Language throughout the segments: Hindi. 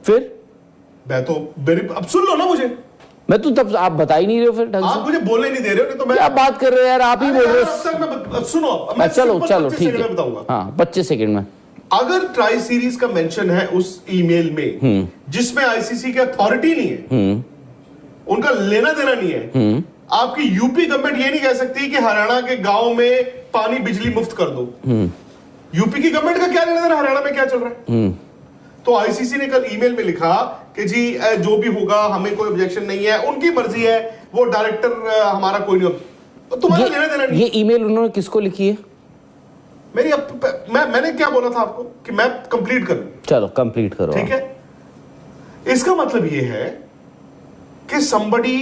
फिर मैं तो अब सुन लो ना मुझे। मैं तो तब आप बता ही नहीं रहे हो फिर ढंग से। आप मुझे बोलने नहीं दे रहे हो, नहीं तो मैं क्या बात कर रहे हो यार, आप ही बोल रहे हो। सुनो मैं चलो चलो ठीक है, बताऊंगा। हाँ 25 सेकंड में। अगर ट्राई सीरीज का मेंशन है उस ईमेल में जिसमें आईसीसी की अथॉरिटी नहीं है, उनका लेना देना नहीं है, आपकी यूपी गवर्नमेंट ये नहीं कह सकती कि हरियाणा के गांव में पानी बिजली मुफ्त कर दो। यूपी की गवर्नमेंट का क्या लेना देना हरियाणा में क्या चल रहा है? तो आईसीसी ने कल ईमेल में लिखा कि जी जो भी होगा हमें कोई ऑब्जेक्शन नहीं है, उनकी मर्जी है, वो डायरेक्टर हमारा कोई नहीं, तो तुम्हारा लेना देना नहीं। ये ईमेल उन्होंने किसको लिखी है? मेरी मैंने क्या बोला था आपको कि मैं कंप्लीट करूं। चलो कंप्लीट करो, ठीक है। इसका मतलब ये है कि somebody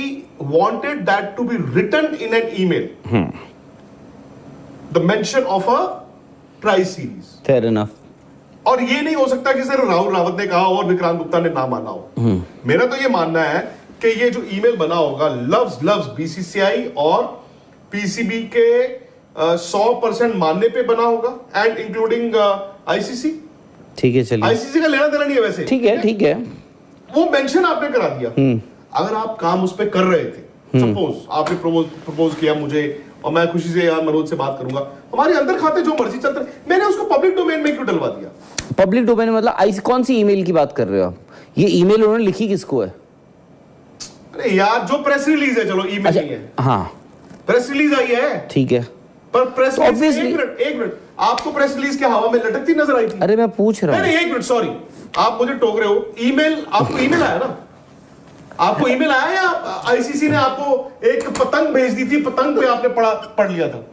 wanted that to be written in an email, the mention of a prize series. Fair enough. और ये नहीं हो सकता कि सिर्फ राहुल रावत ने कहा और विक्रांत गुप्ता ने ना माना हो। मेरा तो ये मानना है कि ये जो ईमेल बना होगा लव्स बीसीसीआई और पीसीबी के 100% मानने पे बना होगा, एंड इंक्लूडिंग आईसीसी। ठीक है चलिए, आईसीसी का लेना देना नहीं है वैसे। ठीक है ठीक है, वो मेंशन आपने करा दिया। अगर आप काम उस पे कर रहे थे, सपोज आपने प्रपोज किया मुझे और मैं खुशी से यार मनोज से बात करूंगा, हमारे अंदर खाते जो मर्जी चलते रहे, मैंने उसको पब्लिक डोमेन में क्यों डलवा दिया? पब्लिक डोमेन मतलब कौन सी ईमेल की बात कर रहे हो आप? ये ईमेल उन्होंने लिखी किसको है? अरे यार जो प्रेस रिलीज है, चलो ईमेल नहीं है, हाँ प्रेस रिलीज आई है, ठीक है, पर प्रेस रिलीज एक मिनट आपको प्रेस रिलीज क्या हवा में लटकती नजर आई थी? अरे मैं पूछ रहा हूँ। नहीं एक मिनट, सॉरी आप मुझे टोक रहे हो। ईमेल आपको ईमेल आया ना? आपको ईमेल आया या आईसीसी ने आपको एक पतंग भेज दी थी, पतंग पे आपने पढ़ लिया था?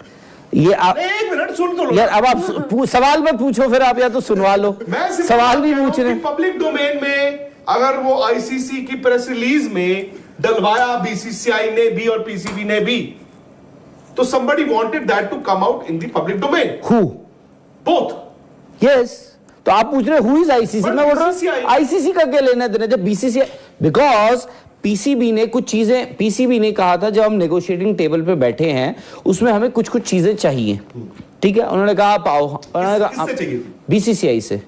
ये आप एक मिनट सुन तो लो यार, अब आप सवाल मत पूछो, फिर आप या तो सुनवा लो। मैं सवाल भी पूछ रहे। पब्लिक डोमेन में अगर वो आईसीसी की प्रेस रिलीज में डलवाया बीसीसीआई ने भी और पीसीबी ने भी, तो somebody wanted that to come out in the public domain. Who? Both. Yes. तो आप पूछ रहे हु इज आईसीसी? मैं बोल रहा हूँ आईसीसी का क्या लेना देना जब बीसीसीआई, बिकॉज पीसीबी ने कुछ चीजें, पीसीबी ने कहा था जब हम नेगोशिएटिंग टेबल पे बैठे हैं उसमें हमें कुछ कुछ चीजें चाहिए, ठीक है? उन्होंने कहा पाओ, उन्होंने कहा बीसीसीआई से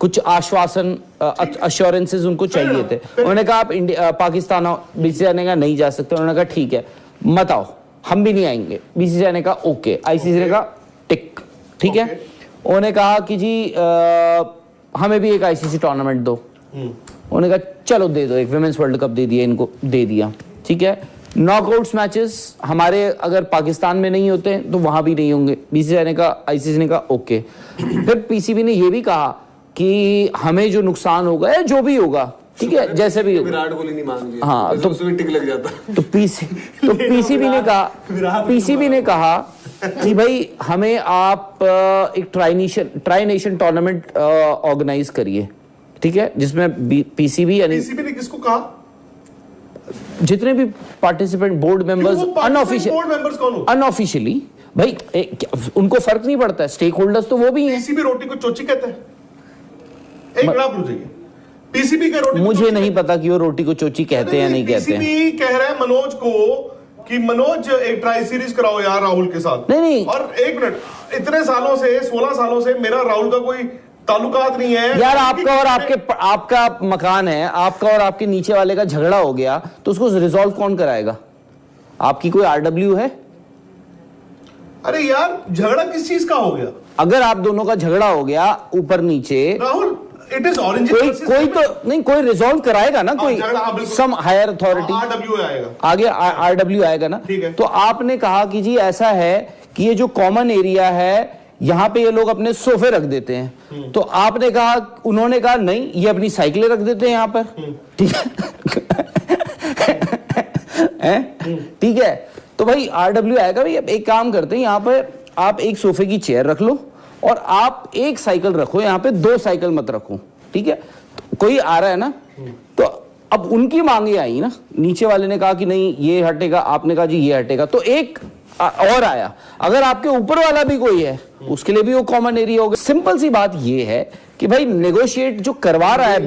कुछ आश्वासन, अश्योरेंसेस उनको चाहिए थे। उन्होंने कहा आप पाकिस्तान आओ, बीसीसीआई ने कहा नहीं जा सकते। उन्होंने कहा ठीक है मत आओ, हम भी नहीं आएंगे। बीसीसीआई ने कहा ओके, आईसीसी ने कहा टिक, ठीक है। उन्होंने कहा कि जी हमें भी एक आईसीसी टूर्नामेंट दो। उन्होंने कहा चलो दे दो, एक विमेंस वर्ल्ड कप दे दिया इनको, दे दिया, ठीक है। नॉकआउट्स मैचेस हमारे अगर पाकिस्तान में नहीं होते तो वहां भी नहीं होंगे। बीसीसीआई ने कहा, आईसीसी ने कहा ओके। फिर पीसीबी ने यह भी कहा कि हमें जो नुकसान होगा या जो भी होगा, ठीक है, जैसे भी विराट कोहली नहीं मान रही, हाँ तो उसमें टिक लग जाता। तो पीसीबी ने कहा कि भाई हमें आप एक ट्राई नेशन टूर्नामेंट ऑर्गेनाइज करिए, ठीक है, जिसमें पीसीबी यानी पीसीबी ने किसको कहा? जितने भी पार्टिसिपेंट बोर्ड मेंबर्स, अनऑफिशियली भाई उनको फर्क नहीं पड़ता है, स्टेक होल्डर्स तो वो भी हैं। पीसीबी रोटी को चोची कहता है? एक मिनट रुक जाइए, पीसीबी के रोटी मुझे नहीं पता कि वो रोटी को चोची कहते हैं या नहीं कहते हैं। पीसीबी कह रहा है मनोज को कि मनोज एक ट्राई सीरीज कराओ यार राहुल के साथ। नहीं और एक मिनट, इतने सालों से 16 सालों से मेरा राहुल का कोई ताल्लुकात नहीं है यार। आपका और आपका मकान है, आपका और आपके नीचे वाले का झगड़ा हो गया तो उसको रिजॉल्व कौन कराएगा? आपकी कोई आरडब्ल्यू है? अरे यार झगड़ा किस चीज का हो गया? अगर आप दोनों का झगड़ा हो गया ऊपर नीचे, राहुल इट इज ऑरेंज, कोई तो नहीं, कोई रिजॉल्व कराएगा ना, कोई सम हायर अथॉरिटी, आरडब्ल्यू आएगा आगे, आरडब्ल्यू आएगा ना। तो आपने कहा कि जी ऐसा है कि ये जो कॉमन एरिया है यहाँ पे ये लोग अपने सोफे रख देते हैं, तो आपने कहा, उन्होंने कहा नहीं ये अपनी साइकिलें रख देते हैं यहाँ पर, ठीक है ठीक है। तो भाई आरडब्ल्यू आएगा, भाई एक काम करते हैं, यहाँ पे आप एक सोफे की चेयर रख लो और आप एक साइकिल रखो, यहाँ पे 2 साइकिल मत रखो, ठीक है। कोई आ रहा है ना, तो अब उनकी मांगे आई ना, नीचे वाले ने कहा कि नहीं ये हटेगा, आपने कहा जी ये हटेगा, तो एक और आया। अगर आपके ऊपर वाला भी कोई है उसके लिए भी वो कॉमन एरिया होगा। सिंपल सी बात ये है कि भाई नेगोशिएट जो करवा रहा है,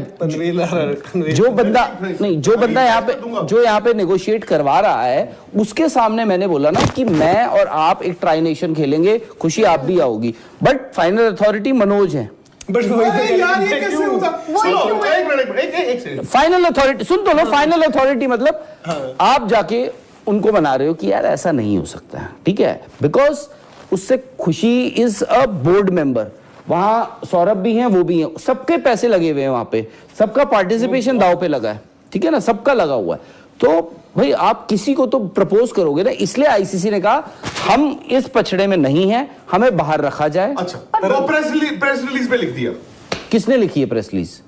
जो बंदा यहाँ पे नेगोशिएट करवा रहा है, उसके सामने मैंने बोला ना कि मैं और आप एक ट्राई नेशन खेलेंगे, खुशी आप भी आओगी, बट फाइनल अथॉरिटी मनोज है। बट अरे यार ये कैसे होता? सुनो, एक मिनट, एक सेकंड। फाइनल अथॉरिटी सुन तो लो। फाइनल अथॉरिटी मतलब आप जाके उनको बना रहे हो कि यार ऐसा नहीं हो सकता है, ठीक है, बिकॉज उससे खुशी इज अ बोर्ड मेंबर। वहां सौरभ भी हैं, वो भी हैं, सबके पैसे लगे हुए हैं वहां पे, सबका पार्टिसिपेशन दाव पे लगा है, ठीक है ना, सबका लगा हुआ है। तो भाई आप किसी को तो प्रपोज करोगे ना, इसलिए आईसीसी ने कहा हम इस पछड़े में नहीं है, हमें बाहर रखा जाए। अच्छा, तो प्रेस रिलीज पे लिख दिया। किसने लिखी है प्रेस रिलीज?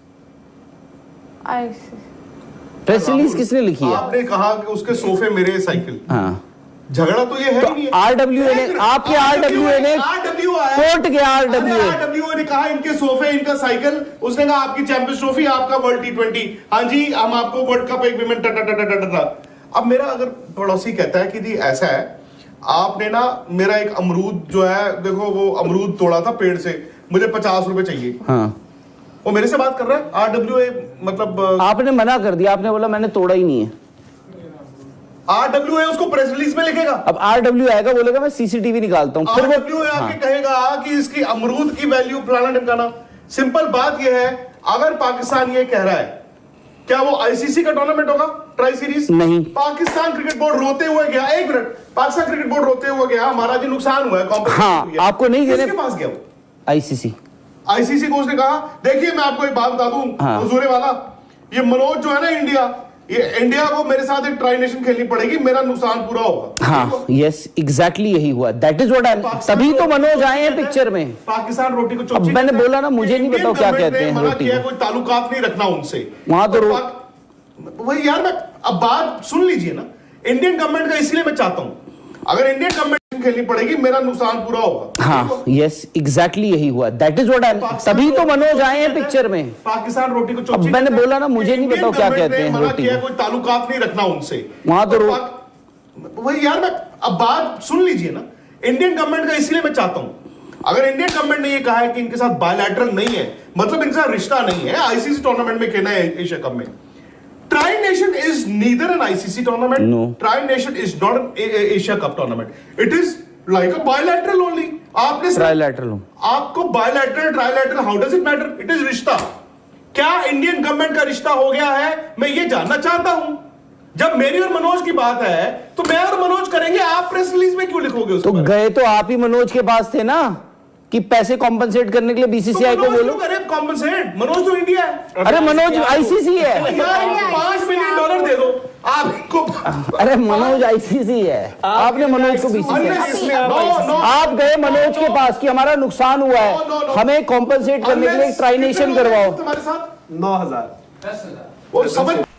प्रेस रिलीज किसने लिखी है? आपने कहा कि उसके सोफे मेरे साइकिल। हाँ, झगड़ा तो ये है ही नहीं है। आरडब्ल्यूए ने, आपके आरडब्ल्यूए ने कोर्ट गया, आरडब्ल्यूए ने कहा इनके सोफे, इनका साइकिल, उसने कहा आपकी चैंपियंस ट्रॉफी, आपका वर्ल्ड T20, हाँ जी हम आपको वर्ल्ड कप एक विमेन। अब मेरा अगर पड़ोसी कहता है कि जी ऐसा है, आपने ना मेरा एक अमरूद जो है, देखो वो अमरूद तोड़ा था पेड़ से, मुझे 50 रुपए चाहिए। हाँ, वो मेरे से बात कर रहा है आरडब्ल्यूए, मतलब आपने मना कर दिया, आपने बोला मैंने तोड़ा ही नहीं है। आरडब्ल्यूए उसको प्रेस रिलीज में लिखेगा। अब आरडब्ल्यू आएगा, बोलेगा मैं सीसीटीवी निकालता हूं, फिर आरडब्ल्यूए आके कहेगा कि इसकी अमरूद की वैल्यू फलाना ढिमकाना। सिंपल बात यह है, अगर पाकिस्तान ये कह रहा है, क्या वो आईसीसी का टूर्नामेंट होगा ट्राई सीरीज? नहीं। पाकिस्तान क्रिकेट बोर्ड रोते हुए गया, एक मिनट, पाकिस्तान क्रिकेट बोर्ड रोते हुए गया, हमारा जो नुकसान हुआ है हाँ, आपको नहीं देने, किसके पास गया वो? आईसीसी को उसने कहा देखिए मैं आपको एक बात बता दूं, हाँ। हुजूरे वाला, ये मनोज जो है ना इंडिया को मेरे साथ एक ट्राई नेशन खेलनी पड़ेगी, मेरा नुकसान पूरा होगा। हाँ, यस एग्जैक्टली यही हुआ, दैट इज व्हाट आई, तभी तो मनोज आए हैं पिक्चर में। पाकिस्तान रोटी को अब मैंने बोला ना, मुझे नहीं पता क्या कहते हैं रोटी को, कोई ताल्लुकात नहीं रखना उनसे वहां तो वही यार, मैं अब बात सुन लीजिए ना, इंडियन गवर्नमेंट का इसलिए मैं चाहता हूं, अगर इंडियन गवर्नमेंट खेलनी पड़ेगी, मेरा नुकसान पूरा होगा। हाँ, यस एग्जैक्टली यही हुआ, दैट इज व्हाट आई, तभी तो मनोज आए हैं पिक्चर में। पाकिस्तान रोटी को अब मैंने बोला ना, मुझे नहीं पता क्या कहते हैं रोटी को, कोई ताल्लुकात नहीं रखना उनसे वहां तो वही यार, मैं अब बात सुन लीजिए ना, इंडियन गवर्नमेंट का इसलिए मैं चाहता हूं, अगर इंडियन गवर्नमेंट ने ये कहा है कि इनके साथ बायलैटरल नहीं है, मतलब इनके साथ रिश्ता नहीं है, आईसीसी टूर्नामेंट में खेलना है एशिया कप में। Tri Nation is neither an ICC tournament. No. Tri Nation is not an Asia Cup tournament. It is like a bilateral only. आपने ट्राइलैटरल, आपको bilateral, trilateral, how does it matter? It is रिश्ता। क्या इंडियन गवर्नमेंट का रिश्ता हो गया है? मैं ये जानना चाहता हूं। जब मेरी और मनोज की बात है, तो मैं और मनोज करेंगे, आप प्रेस रिलीज में क्यों लिखोगे उसको? तो गए तो आप ही मनोज के पास थे ना, कि पैसे कॉम्पनसेट करने के लिए बीसीसीआई को बोलो। कॉम्पनसेट, मनोज तो इंडिया है। अरे मनोज आईसीसी है। $5 मिलियन दे दो आपको। अरे मनोज आईसीसी है, आपने मनोज को बीसीसीआई, आप गए मनोज के पास कि हमारा नुकसान हुआ है, हमें कॉम्पनसेट करने के लिए ट्राई नेशन करवाओ। तुम्हारे साथ 9,000।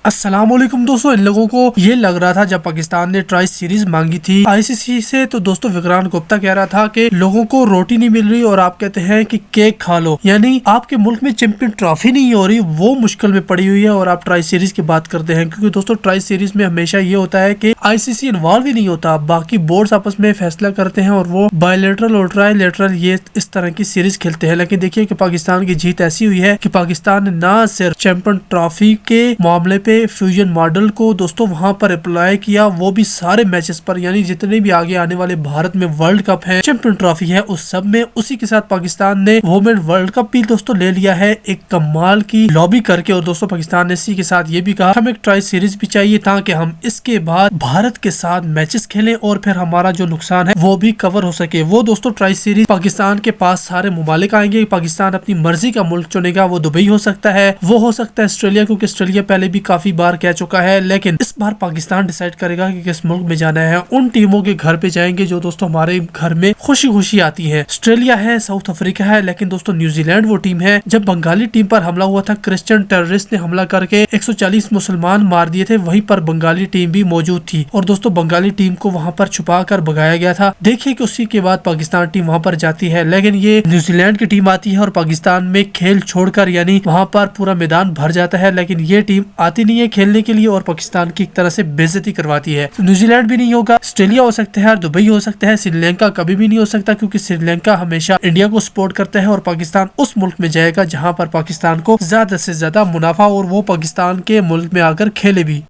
अस्सलाम वालेकुम दोस्तों, इन लोगों को ये लग रहा था जब पाकिस्तान ने ट्राई सीरीज मांगी थी आईसीसी से, तो दोस्तों विक्रांत गुप्ता कह रहा था कि लोगों को रोटी नहीं मिल रही और आप कहते हैं कि केक खा लो, यानी आपके मुल्क में चैंपियन ट्रॉफी नहीं हो रही, वो मुश्किल में पड़ी हुई है और आप ट्राई सीरीज की बात करते हैं। क्योंकि दोस्तों ट्राई सीरीज में हमेशा ये होता है कि आईसीसी इन्वॉल्व ही नहीं होता, बाकी बोर्ड्स आपस में फैसला करते हैं और वो बायलैटरल और ट्राइलैटरल ये इस तरह की सीरीज खेलते हैं। लेकिन देखिए कि पाकिस्तान की जीत ऐसी हुई है कि पाकिस्तान ने न सिर्फ चैंपियन ट्रॉफी के मामले पे फ्यूजन मॉडल को दोस्तों वहां पर अप्लाई किया, वो भी सारे मैचेस पर, यानी जितने भी आगे आने वाले भारत में वर्ल्ड कप है, चैंपियन ट्रॉफी है, उस सब में उसी के साथ पाकिस्तान ने वुमेन वर्ल्ड कप भी दोस्तों ले लिया है एक कमाल की लॉबी करके। और दोस्तों पाकिस्तान ने इसी के साथ ये भी कहा हमें एक ट्राई सीरीज भी चाहिए ताकि हम इसके बाद भारत के साथ मैचेस खेलें और फिर हमारा जो नुकसान है वो भी कवर हो सके। वो दोस्तों ट्राई सीरीज पाकिस्तान के पास सारे मुमालिक आएंगे, पाकिस्तान अपनी मर्जी का मुल्क चुनेगा, वो दुबई हो सकता है, वो हो सकता है ऑस्ट्रेलिया, क्योंकि ऑस्ट्रेलिया पहले भी काफी बार कह चुका है, लेकिन इस बार पाकिस्तान डिसाइड करेगा कि किस मुल्क में जाना है। उन टीमों के घर पे जाएंगे जो दोस्तों हमारे घर में खुशी खुशी आती है। ऑस्ट्रेलिया है, साउथ अफ्रीका है, लेकिन दोस्तों न्यूजीलैंड वो टीम है, जब बंगाली टीम पर हमला हुआ था, क्रिश्चियन टेररिस्ट ने हमला करके 140 मुसलमान मार दिए थे, वहीं पर बंगाली टीम भी मौजूद थी और दोस्तों बंगाली टीम को वहां पर छुपा कर भगाया गया था। देखिए कि उसी के बाद पाकिस्तान टीम वहां पर जाती है, लेकिन ये न्यूजीलैंड की टीम आती है और पाकिस्तान में खेल छोड़कर, यानी वहां पर पूरा मैदान भर जाता है, लेकिन ये टीम आती नहीं है खेलने के लिए और पाकिस्तान की एक तरह से बेइज्जती करवाती है। तो न्यूजीलैंड भी नहीं होगा, ऑस्ट्रेलिया हो सकता है, दुबई हो सकता है, श्रीलंका कभी भी नहीं हो सकता, क्योंकि श्रीलंका हमेशा इंडिया को सपोर्ट करता है और पाकिस्तान उस मुल्क में जाएगा जहां पर पाकिस्तान को ज्यादा से ज्यादा मुनाफा और वो पाकिस्तान के मुल्क में आकर खेले भी।